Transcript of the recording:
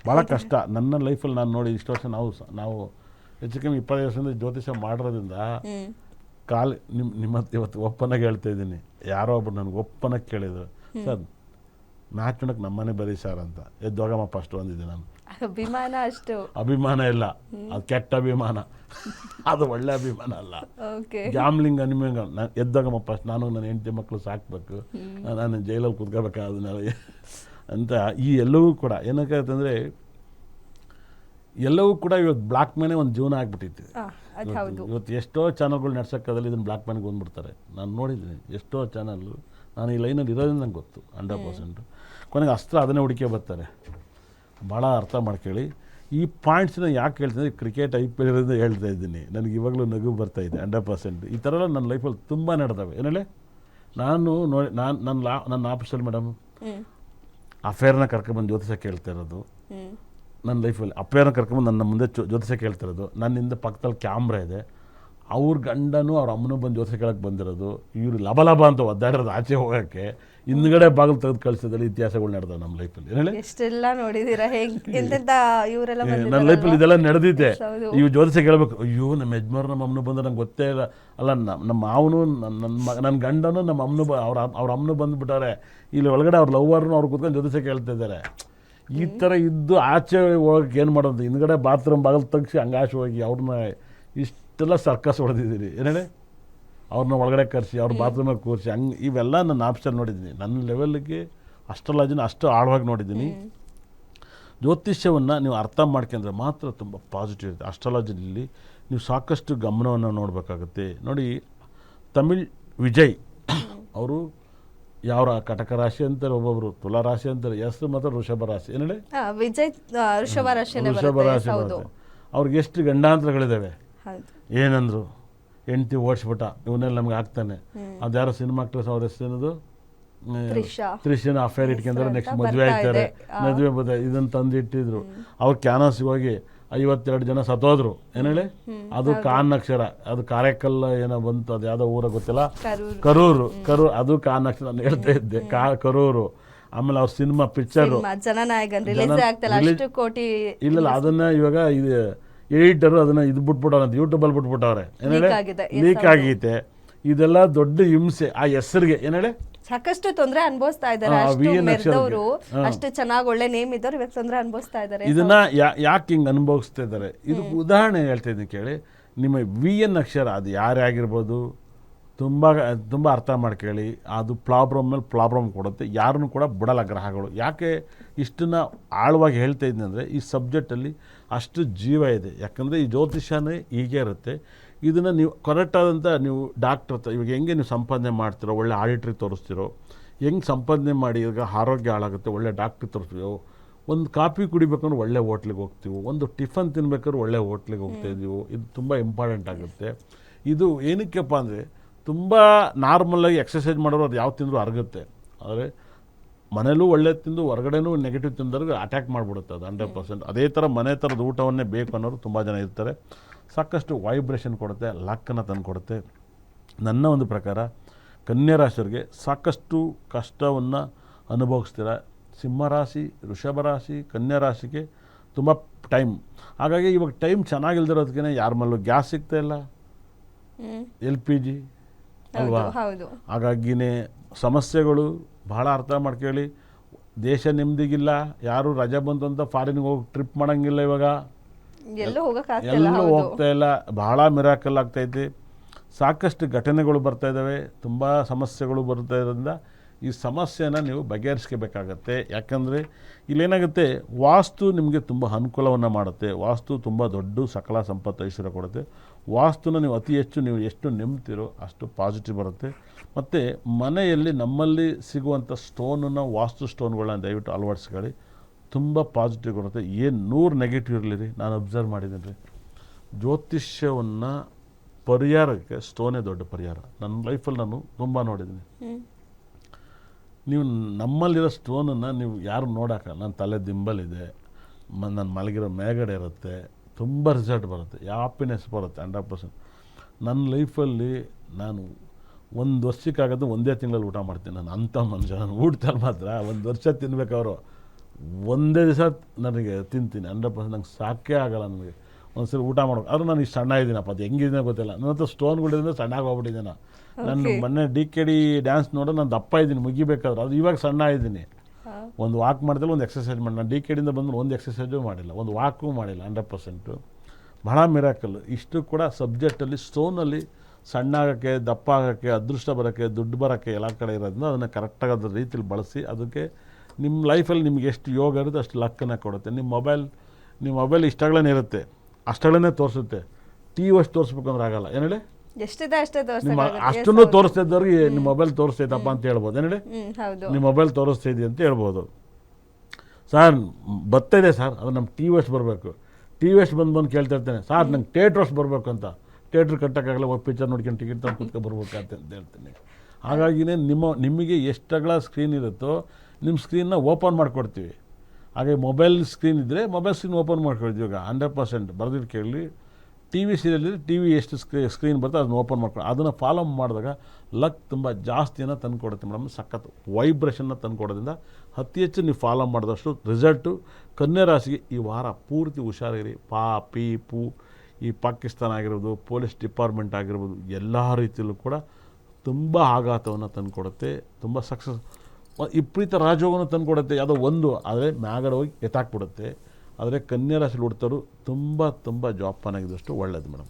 ಭಾಳ ಕಷ್ಟ. ನನ್ನ ಲೈಫಲ್ಲಿ ನಾನು ನೋಡಿ ಇಷ್ಟು ವರ್ಷ ನಾವು ಹೆಚ್ಚು ಕಮ್ಮಿ 20 ವರ್ಷದಿಂದ ಜ್ಯೋತಿಷ ಮಾಡಿರೋದ್ರಿಂದ ನಿಮ್ಮ ಇವತ್ತು ಒಪ್ಪನಾಗಿ ಹೇಳ್ತಾ ಇದ್ದೀನಿ. ಯಾರೋ ಒಬ್ಬರು ನನಗೆ ಒಪ್ಪನಾಗಿ ಕೇಳಿದ್ರು, ಸರ್ ಮ್ಯಾಚ್ ನೋಡಕ್ಕೆ ನಮ್ಮನೆ ಬರೀ ಸರ್ ಅಂತ. ಎದ್ದೋಗಮ್ಮ ಫಸ್ಟ್ ಅಂದಿದ್ದೆ ನಾನು. ಅಭಿಮಾನ ಅಷ್ಟು ಅಭಿಮಾನ ಇಲ್ಲ, ಅದು ಕೆಟ್ಟ ಅಭಿಮಾನ. ಅದು ಒಳ್ಳೆ ಅಭಿಮಾನ ಅಲ್ಲ. ಓಕೆ ಗ್ಯಾಮ್ಲಿಂಗ್ ಅನಿಮಂಗ ಎದ್ದೋಗಮ್ಮ ಫಸ್ಟ್, ನಾನು ನನ್ನ ಹೆಂಡತಿ ಮಕ್ಕಳು ಸಾಕಬೇಕು, ನಾನು ಜೈಲಲ್ಲಿ ಕುತ್ಕೋಬೇಕು ಅದನ್ನೆಲ್ಲ ಅಂತ. ಈ ಎಲ್ಲವೂ ಕೂಡ ಏನಕ್ಕಂತಂದರೆ ಎಲ್ಲವೂ ಕೂಡ ಇವತ್ತು ಬ್ಲಾಕ್ ಮ್ಯಾನೇ ಒಂದು ಜೀವನ ಆಗ್ಬಿಟ್ಟಿತ್ತು. ಇವತ್ತು ಎಷ್ಟೋ ಚಾನಲ್ಗಳು ನಡ್ಸೋಕ್ಕಾದಲ್ಲಿ ಇದನ್ನು ಬ್ಲಾಕ್ ಮ್ಯಾನ್ಗೆ ಬಂದ್ಬಿಡ್ತಾರೆ. ನಾನು ನೋಡಿದ್ದೀನಿ ಎಷ್ಟೋ ಚಾನಲ್ಲು. ನಾನು ಈ ಲೈನಲ್ಲಿ ಇರೋದ್ರಿಂದ ನಂಗೆ ಗೊತ್ತು 100%. ಕೊನೆಗೆ ಅಸ್ತ್ರ ಅದನ್ನೇ ಹುಡುಕೇ ಬರ್ತಾರೆ. ಭಾಳ ಅರ್ಥ ಮಾಡ್ಕೊಳ್ಳಿ. ಈ ಪಾಯಿಂಟ್ಸ್ನ ಯಾಕೆ ಹೇಳ್ತೀನಿ, ಕ್ರಿಕೆಟ್ IPL ಇರೋದ್ರಿಂದ ಹೇಳ್ತಾ ಇದ್ದೀನಿ. ನನಗೆ ಇವಾಗಲೂ ನಗು ಬರ್ತಾಯಿದೆ 100%. ಈ ಥರ ಎಲ್ಲ ನನ್ನ ಲೈಫಲ್ಲಿ ತುಂಬ ನಡೆದವೆ. ಏನೇಳೆ ನಾನು ನೋಡಿ ನನ್ನ ಆಫೀಸಲ್ಲಿ ಮೇಡಮ್ ಅಫೇರ್ನ ಕರ್ಕೊಂಬಂದು ಜ್ಯೋತಿಷ ಕೇಳ್ತಾ ಇರೋದು. ನನ್ನ ಲೈಫಲ್ಲಿ ಅಫೇರ್ನ ಕರ್ಕೊಂಬಂದು ನನ್ನ ಮುಂದೆ ಜ್ಯೋತಿಷ ಕೇಳ್ತಾ ಇರೋದು. ನನ್ನಿಂದ ಪಕ್ಕದಲ್ಲಿ ಕ್ಯಾಮ್ರಾ ಇದೆ. ಅವ್ರ ಗಂಡನೂ ಅವ್ರ ಅಮ್ಮನೂ ಬಂದು ಜ್ಯೋತಿಷ ಕೇಳಕ್ಕೆ ಬಂದಿರೋದು. ಇವರು ಲಬ ಅಂತ ಒದ್ದಾಡಿರೋದು ಆಚೆ ಹೋಗೋಕ್ಕೆ. ಹಿಂದ್ಗಡೆ ಬಾಗಿಲು ತೆಗೆದು ಕಳಿಸಿದಲ್ಲಿ ಇತಿಹಾಸಗಳು ನಡೆದವು ನಮ್ಮ ಲೈಫಲ್ಲಿ. ಏನೇಳಿ ಎಷ್ಟೆಲ್ಲ ನೋಡಿದ್ದೀರಾ, ಇವರೆಲ್ಲ ನನ್ನ ಲೈಫಲ್ಲಿ ಇದೆಲ್ಲ ನಡೆದಿದೆ. ಇವು ಜ್ಯೋತಿಷ ಕೇಳಬೇಕು, ಅಯ್ಯೋ ನಮ್ಮ ಯಜಮಾನ್ ನಮ್ಮ ಅಮ್ಮನೂ ಬಂದ್ರೆ ನಂಗೆ ಗೊತ್ತೇ ಇಲ್ಲ. ಅಲ್ಲ ನಮ್ಮ ಮಾವನು ನನ್ನ ಗಂಡನೂ ನಮ್ಮ ಅಮ್ಮನೂ ಅವ್ರ ಅಮ್ಮನೂ ಬಂದುಬಿಟ್ಟಾರೆ. ಇಲ್ಲಿ ಒಳಗಡೆ ಅವ್ರ ಲವ್ವರ್ನು ಅವ್ರು ಕೂತ್ಕೊಂಡು ಜ್ಯೋತಿಷ ಕೇಳ್ತಾ ಇದ್ದಾರೆ. ಈ ಥರ ಇದ್ದು ಆಚೆ ಹೋಗಕ್ಕೆ ಏನು ಮಾಡೋದು, ಹಿಂದ್ಗಡೆ ಬಾತ್ರೂಮ್ ಬಾಗಿಲು ತೆಗ್ಸಿ ಹಂಗಾಚೆ ಹೋಗಿ ಅವ್ರನ್ನ ಇಷ್ಟೆಲ್ಲ ಸರ್ಕಸ್ ಹೊಡೆದಿದ್ದೀರಿ. ಏನೇಳಿ ಅವ್ರನ್ನ ಒಳಗಡೆ ಕರೆಸಿ ಅವ್ರ ಬಾತ್ರೂಮಾಗ ಕೂರಿಸಿ ಹಂಗೆ ಇವೆಲ್ಲ ನನ್ನ ಆಪ್ಷನ್ ನೋಡಿದ್ದೀನಿ. ನನ್ನ ಲೆವೆಲ್ಗೆ ಅಸ್ಟ್ರಾಲಜಿನ ಅಷ್ಟು ಆಳವಾಗಿ ನೋಡಿದ್ದೀನಿ. ಜ್ಯೋತಿಷ್ಯವನ್ನು ನೀವು ಅರ್ಥ ಮಾಡ್ಕೊಂಡ್ರೆ ಮಾತ್ರ ತುಂಬ ಪಾಸಿಟಿವ್ ಇರುತ್ತೆ. ಅಸ್ಟ್ರಾಲಜಿನಲ್ಲಿ ನೀವು ಸಾಕಷ್ಟು ಗಮನವನ್ನು ನೋಡಬೇಕಾಗುತ್ತೆ. ನೋಡಿ, ತಮಿಳ್ ವಿಜಯ್ ಅವರು ಯಾವ ಕಟಕ ರಾಶಿ ಅಂತಾರೆ, ಒಬ್ಬೊಬ್ರು ತುಲಾ ರಾಶಿ ಅಂತಾರೆ, ಹೆಸರು ಮಾತ್ರ ವೃಷಭ ರಾಶಿ. ಏನೇಳಿ ವಿಜಯ್ ವೃಷಭ ರಾಶಿ ಬರುತ್ತೆ. ಅವ್ರಿಗೆ ಎಷ್ಟು ಗಂಡಾಂತರಗಳಿದ್ದಾವೆ. ಏನಂದ್ರು, ಹೆಂಡ್ತಿ ಓಡಿಸ್ಬಿಟ್ಟ, ಇವನ್ನೆಲ್ಲ ನಮ್ಗೆ ಆಗ್ತಾನೆ. ಅದ್ಯಾರೋ ಸಿನಿಮಾ ಆಕ್ಟ್ರೆಸ್ ಅವ್ರ ಹೆಸರೇನದು, ತ್ರಿಷನ ಅಫೇರ್ ಇಟ್ಕೊಂಡ್ರೆ ನೆಕ್ಸ್ಟ್ ಮದುವೆ ಆಯ್ತಾರೆ. ಮದುವೆ ಇದನ್ನು ತಂದು ಇಟ್ಟಿದ್ರು. ಅವ್ರು ಕ್ಯಾನಸ್ಗೆ ಹೋಗಿ 52 ಜನ ಸತ್ತೋದ್ರು. ಏನೇಳಿ ಅದು ಕಾನ್ ಅಕ್ಷರ, ಅದು ಕಾರೆಕಲ್ಲ ಏನೋ ಬಂತು, ಅದು ಯಾವುದೋ ಊರ ಗೊತ್ತಿಲ್ಲ, ಕರೂರು ಅದು ಕಾನ್ ಅಕ್ಷರ. ನಾನು ಹೇಳ್ತಾ ಇದ್ದೆ ಕರೂರು. ಆಮೇಲೆ ಅವ್ರ ಸಿನಿಮಾ ಪಿಕ್ಚರು ಇಲ್ಲ, ಅದನ್ನ ಇವಾಗ ಇದು ಎಡಿಟರು ಅದನ್ನ ಇದು ಬಿಟ್ಬಿಟ್ಟವ್ರೆ ಅಂತ ಯೂಟ್ಯೂಬಲ್ಲಿ ಬಿಟ್ಬಿಟ್ಟವ್ರೆ. ಏನೇಳೆ ಲೀಕ್ ಆಗೈತೆ. ಇದೆಲ್ಲ ದೊಡ್ಡ ಹಿಂಸೆ ಆ ಹೆಸರಿಗೆ. ಏನೇಳೆ ಸಾಕಷ್ಟು ತೊಂದರೆ ಅನುಭವಿಸ್ತಾ ಇದ್ದಾರೆ. ಅಷ್ಟು ಚೆನ್ನಾಗಿ ಒಳ್ಳೆ ನೇಮ್ ಇದ್ದವ್ರು ಇವಾಗ ತೊಂದರೆ ಅನುಭವಿಸ್ತಾ ಇದ್ದಾರೆ. ಇದನ್ನ ಯಾಕೆ ಹಿಂಗೆ ಅನುಭವಿಸ್ತಾ ಇದ್ದಾರೆ, ಇದು ಉದಾಹರಣೆ ಹೇಳ್ತಾ ಇದ್ದೀನಿ ಕೇಳಿ. ನಿಮ್ಮ VN ಅಕ್ಷರ ಅದು ಯಾರೇ ಆಗಿರ್ಬೋದು, ತುಂಬ ಅರ್ಥ ಮಾಡ್ಕೊಳ್ಳಿ. ಅದು ಪ್ರಾಬ್ಲಮ್ ಮೇಲೆ ಪ್ರಾಬ್ಲಮ್ ಕೊಡುತ್ತೆ. ಯಾರನ್ನೂ ಕೂಡ ಬಿಡಲ್ಲ ಗ್ರಹಗಳು. ಯಾಕೆ ಇಷ್ಟನ್ನು ಆಳವಾಗಿ ಹೇಳ್ತಾ ಇದ್ದೀನಿ ಅಂದರೆ, ಈ ಸಬ್ಜೆಕ್ಟಲ್ಲಿ ಅಷ್ಟು ಜೀವ ಇದೆ. ಯಾಕಂದರೆ ಈ ಜ್ಯೋತಿಷ್ಯನೇ ಹೀಗೆ ಇರುತ್ತೆ. ಇದನ್ನು ನೀವು ಕರೆಕ್ಟಾದಂಥ ನೀವು ಡಾಕ್ಟ್ರ್ ಹತ್ರ ಇವಾಗ ಹೆಂಗೆ ನೀವು ಸಂಪಾದನೆ ಮಾಡ್ತಿರೋ, ಒಳ್ಳೆ ಆಡಿಟ್ರಿಗೆ ತೋರಿಸ್ತಿರೋ, ಹೆಂಗೆ ಸಂಪಾದನೆ ಮಾಡಿ ಈಗ ಆರೋಗ್ಯ ಹಾಳಾಗುತ್ತೆ, ಒಳ್ಳೆ ಡಾಕ್ಟ್ರಿಗೆ ತೋರಿಸ್ತೀವೋ. ಒಂದು ಕಾಫಿ ಕುಡಿಬೇಕಂದ್ರೆ ಒಳ್ಳೆ ಹೋಟ್ಲಿಗೆ ಹೋಗ್ತೀವಿ, ಒಂದು ಟಿಫನ್ ತಿನ್ಬೇಕಾದ್ರೆ ಒಳ್ಳೆ ಹೋಟ್ಲಿಗೆ ಹೋಗ್ತಾಯಿದ್ದೀವಿ. ಇದು ತುಂಬ ಇಂಪಾರ್ಟೆಂಟ್ ಆಗುತ್ತೆ. ಇದು ಏನಕ್ಕೆಪ್ಪ ಅಂದರೆ, ತುಂಬ ನಾರ್ಮಲಾಗಿ ಎಕ್ಸಸೈಸ್ ಮಾಡೋರು ಅದು ಯಾವ ತಿಂದರೂ ಅರಗುತ್ತೆ. ಆದರೆ ಮನೇಲೂ ಒಳ್ಳೆ ತಿಂದು ಹೊರಗಡೆನೂ ನೆಗೆಟಿವ್ ತಿಂದವ್ರಿಗೆ ಅಟ್ಯಾಕ್ ಮಾಡಿಬಿಡುತ್ತೆ ಅದು 100%. ಅದೇ ಥರ ಮನೆ ಥರದ ಊಟವನ್ನೇ ಬೇಕು ಅನ್ನೋರು ತುಂಬ ಜನ ಇರ್ತಾರೆ. ಸಾಕಷ್ಟು ವೈಬ್ರೇಷನ್ ಕೊಡುತ್ತೆ, ಲಕ್ಕನ್ನು ತಂದು ಕೊಡುತ್ತೆ. ನನ್ನ ಒಂದು ಪ್ರಕಾರ ಕನ್ಯಾ ರಾಶಿಯವರಿಗೆ ಸಾಕಷ್ಟು ಕಷ್ಟವನ್ನು ಅನುಭವಿಸ್ತೀರ. ಸಿಂಹರಾಶಿ, ವೃಷಭ ರಾಶಿ, ಕನ್ಯಾ ರಾಶಿಗೆ ತುಂಬ ಟೈಮ್. ಹಾಗಾಗಿ ಇವಾಗ ಟೈಮ್ ಚೆನ್ನಾಗಿಲ್ದಿರೋದಕ್ಕೆ ಯಾರ ಮೇಲೂ ಗ್ಯಾಸ್ ಸಿಗ್ತಾ ಇಲ್ಲ, LPG ಅಲ್ವಾ. ಹಾಗಾಗಿನೇ ಸಮಸ್ಯೆಗಳು ಭಾಳ ಅರ್ಥ ಮಾಡ್ಕೊಳ್ಳಿ. ದೇಶ ನೆಮ್ಮದಿಗಿಲ್ಲ. ಯಾರು ರಜೆ ಬಂತು ಅಂತ ಫಾರಿನ್ಗೆ ಹೋಗಿ ಟ್ರಿಪ್ ಮಾಡೋಂಗಿಲ್ಲ. ಇವಾಗ ಎಲ್ಲೂ ಹೋಗ್ತಾ ಇಲ್ಲ. ಭಾಳ ಮಿರಾಕಲ್ ಆಗ್ತೈತಿ. ಸಾಕಷ್ಟು ಘಟನೆಗಳು ಬರ್ತಾ ಇದ್ದಾವೆ, ತುಂಬ ಸಮಸ್ಯೆಗಳು ಬರ್ತಾ ಇರೋದ್ರಿಂದ ಈ ಸಮಸ್ಯೆನ ನೀವು ಬಗೆಹರಿಸ್ಕೋಬೇಕಾಗತ್ತೆ. ಯಾಕಂದರೆ ಇಲ್ಲೇನಾಗುತ್ತೆ, ವಾಸ್ತು ನಿಮಗೆ ತುಂಬ ಅನುಕೂಲವನ್ನು ಮಾಡುತ್ತೆ. ವಾಸ್ತು ತುಂಬ ದೊಡ್ಡ ಸಕಲ ಸಂಪತ್ತು ಐಶ್ವರ್ಯ ಕೊಡುತ್ತೆ. ವಾಸ್ತುನ ನೀವು ಅತಿ ಹೆಚ್ಚು ನೀವು ಎಷ್ಟು ನಂಬ್ತಿರೋ ಅಷ್ಟು ಪಾಸಿಟಿವ್ ಬರುತ್ತೆ. ಮತ್ತು ಮನೆಯಲ್ಲಿ ನಮ್ಮಲ್ಲಿ ಸಿಗುವಂಥ ಸ್ಟೋನನ್ನು, ವಾಸ್ತು ಸ್ಟೋನ್ಗಳನ್ನ ದಯವಿಟ್ಟು ಅಳವಡಿಸ್ಕೊಳ್ಳಿ. ತುಂಬ ಪಾಸಿಟಿವ್ ಬರುತ್ತೆ. ಏನು 100 ನೆಗೆಟಿವ್ ಇರಲಿ, ನಾನು ಅಬ್ಸರ್ವ್ ಮಾಡಿದ್ದೀನಿ ರೀ. ಜ್ಯೋತಿಷ್ಯವನ್ನು ಪರಿಹಾರಕ್ಕೆ ಸ್ಟೋನೇ ದೊಡ್ಡ ಪರಿಹಾರ. ನನ್ನ ಲೈಫಲ್ಲಿ ನಾನು ತುಂಬ ನೋಡಿದ್ದೀನಿ. ನೀವು ನಮ್ಮಲ್ಲಿರೋ ಸ್ಟೋನನ್ನು ನೀವು ಯಾರು ನೋಡೋಕೆ, ನನ್ನ ತಲೆ ದಿಂಬಲಿದೆ, ನನ್ನ ಮಲಗಿರೋ ಮೇಗಡೆ ಇರುತ್ತೆ, ತುಂಬ ರಿಸಲ್ಟ್ ಬರುತ್ತೆ, ಹ್ಯಾಪಿನೆಸ್ ಬರುತ್ತೆ 100%. ನನ್ನ ಲೈಫಲ್ಲಿ ನಾನು 1 ವರ್ಷಕ್ಕಾಗದು 1 ತಿಂಗಳಲ್ಲಿ ಊಟ ಮಾಡ್ತೀನಿ. ನಾನು ಅಂಥ ಮನುಷ್ಯ. ನಾನು ಊಟದಲ್ಲಿ ಮಾತ್ರ 1 ವರ್ಷ ತಿನ್ಬೇಕು. ಅವರು ಒಂದೇ ದಿವಸ ನನಗೆ ತಿಂತೀನಿ 100%. ನಂಗೆ ಸಾಕೇ ಆಗಲ್ಲ ನನಗೆ ಒಂದ್ಸಲ ಊಟ ಮಾಡೋದು. ಆದರೂ ನಾನು ಇಷ್ಟು ಸಣ್ಣ ಇದ್ದೀನಪ್ಪ, ಅದು ಹೆಂಗಿದ್ದೀನೋ ಗೊತ್ತಿಲ್ಲ. ನನ್ನ ಹತ್ರ ಸ್ಟೋನ್ಗಳಿಂದ ಸಣ್ಣಗೆ ಹೋಗ್ಬಿಟ್ಟಿದ್ದೇನೆ. ನಾನು ಮೊನ್ನೆ DKD ಡ್ಯಾನ್ಸ್ ನೋಡೋ ನಾನು ದಪ್ಪ ಇದ್ದೀನಿ ಮುಗಿಬೇಕಾದ್ರೆ, ಅದು ಇವಾಗ ಸಣ್ಣ ಇದ್ದೀನಿ. ಒಂದು ವಾಕ್ ಮಾಡ್ದಲ್ಲಿ ಒಂದು ಎಕ್ಸಸೈಸ್ ಮಾಡಿ, ನಾನು DKDಯಿಂದ ಬಂದು ಒಂದು ಎಕ್ಸಸೈಸು ಮಾಡಿಲ್ಲ, ಒಂದು ವಾಕು ಮಾಡಿಲ್ಲ. 100% ಬಹಳ ಮಿರಾಕಲ್. ಇಷ್ಟು ಕೂಡ ಸಬ್ಜೆಕ್ಟಲ್ಲಿ ಸ್ಟೋನಲ್ಲಿ ಸಣ್ಣ ಆಗೋಕ್ಕೆ, ದಪ್ಪ ಆಗೋಕ್ಕೆ, ಅದೃಷ್ಟ ಬರೋಕ್ಕೆ, ದುಡ್ಡು ಬರೋಕ್ಕೆ ಎಲ್ಲ ಕಡೆ ಇರೋದ್ರಿಂದ ಅದನ್ನು ಕರೆಕ್ಟಾಗಿ ಅದ್ರ ರೀತಿಲಿ ಬಳಸಿ. ಅದಕ್ಕೆ ನಿಮ್ಮ ಲೈಫಲ್ಲಿ ನಿಮ್ಗೆ ಎಷ್ಟು ಯೋಗ ಇರುತ್ತೆ ಅಷ್ಟು ಲಕ್ಕನ್ನು ಕೊಡುತ್ತೆ. ನಿಮ್ಮ ಮೊಬೈಲ್ ಇಷ್ಟಗಳೇ ಇರುತ್ತೆ, ಅಷ್ಟಗಳೇ ತೋರಿಸುತ್ತೆ. TV ಅಷ್ಟು ತೋರಿಸ್ಬೇಕು ಅಂದ್ರೆ ಆಗಲ್ಲ. ಏನು ಹೇಳಿ, ಎಷ್ಟಿದೆ ಅಷ್ಟೇ ನಿಮ್ಮ ತೋರ್ಸಕ್ಕಾಗುತ್ತೆ. ಅಷ್ಟನ್ನು ತೋರಿಸ್ತಿದ್ದವ್ರಿಗೆ ನಿಮ್ಮ ಮೊಬೈಲ್ ತೋರಿಸ್ತೈತಪ್ಪ ಅಂತ ಹೇಳ್ಬೋದು. ಏನು ಹೇಳಿ, ಹೌದು. ನಿಮ್ಮ ಮೊಬೈಲ್ ತೋರಿಸ್ತಿದ್ದೆ ಅಂತ ಹೇಳ್ಬೋದು. ಸರ್ ಬರ್ತಾಯಿದೆ ಸರ್, ಅದು ನಮ್ಮ TV ಅಷ್ಟು ಬರಬೇಕು. TV ಅಷ್ಟು ಬಂದು ಕೇಳ್ತಾ ಇರ್ತೇನೆ, ಸರ್ ನಂಗೆ ಥಿಯೇಟ್ರ್ ಅಷ್ಟು ಬರಬೇಕು ಅಂತ. ಥಿಯೇಟ್ರ್ ಕಟ್ಟೋಕ್ಕಾಗಲ್ಲ, ಹೋಗಿ ಪಿಕ್ಚರ್ ನೋಡ್ಕೊಂಡು ಟಿಕೆಟ್ ತಂದು ಕೂತ್ಕೊಂಡು ಬರ್ಬೇಕಂತ ಹೇಳ್ತೀನಿ. ಹಾಗಾಗಿನೇ ನಿಮಗೆ ಎಷ್ಟಗಳ ಸ್ಕ್ರೀನ್ ಇರುತ್ತೋ ನಿಮ್ಮ ಸ್ಕ್ರೀನ್ನ ಓಪನ್ ಮಾಡಿಕೊಡ್ತೀವಿ. ಹಾಗೆ ಮೊಬೈಲ್ ಸ್ಕ್ರೀನ್ ಇದ್ದರೆ ಮೊಬೈಲ್ ಸ್ಕ್ರೀನ್ ಓಪನ್ ಮಾಡ್ಕೊಳ್ತೀವಿ. ಇವಾಗ 100% ಬರೆದಿಟ್ಟು ಕೇಳಿ, TV ಸೀರಿಯಲ್ ಇದ್ದರೆ TV ಎಷ್ಟು ಸ್ಕ್ರೀನ್ ಬರುತ್ತೆ ಅದನ್ನ ಓಪನ್ ಮಾಡ್ಕೊಂಡು ಅದನ್ನು ಫಾಲೋ ಮಾಡಿದಾಗ ಲಕ್ ತುಂಬ ಜಾಸ್ತಿಯನ್ನು ತಂದುಕೊಡುತ್ತೆ ಮೇಡಮ್. ಸಖತ್ತು ವೈಬ್ರೇಷನ್ನ ತಂದುಕೊಡೋದ್ರಿಂದ ಅತಿ ಹೆಚ್ಚು ನೀವು ಫಾಲೋ ಮಾಡಿದಷ್ಟು ರಿಸಲ್ಟು. ಕನ್ಯಾ ರಾಶಿಗೆ ಈ ವಾರ ಪೂರ್ತಿ ಹುಷಾರಿರಿ. ಪಿ ಪೂ ಈ ಪಾಕಿಸ್ತಾನ ಆಗಿರ್ಬೋದು, ಪೊಲೀಸ್ ಡಿಪಾರ್ಟ್ಮೆಂಟ್ ಆಗಿರ್ಬೋದು, ಎಲ್ಲ ರೀತಿಯಲ್ಲೂ ಕೂಡ ತುಂಬ ಆಘಾತವನ್ನು ತಂದುಕೊಡುತ್ತೆ. ತುಂಬ ಸಕ್ಸಸ್ ವಿಪರೀತ ರಾಜಯೋಗವನ್ನು ತಂದುಕೊಡುತ್ತೆ. ಯಾವುದೋ ಒಂದು ಆದರೆ ಮ್ಯಾಗಡೆ ಹೋಗಿ ಎತ್ತಾಕ್ಬಿಡುತ್ತೆ. ಆದರೆ ಕನ್ಯಾ ರಾಶಿಲಿ ಹುಡ್ತರು ತುಂಬ ಜೋಪಾನಾಗಿದ್ದಷ್ಟು ಒಳ್ಳೆಯದು ಮೇಡಮ್.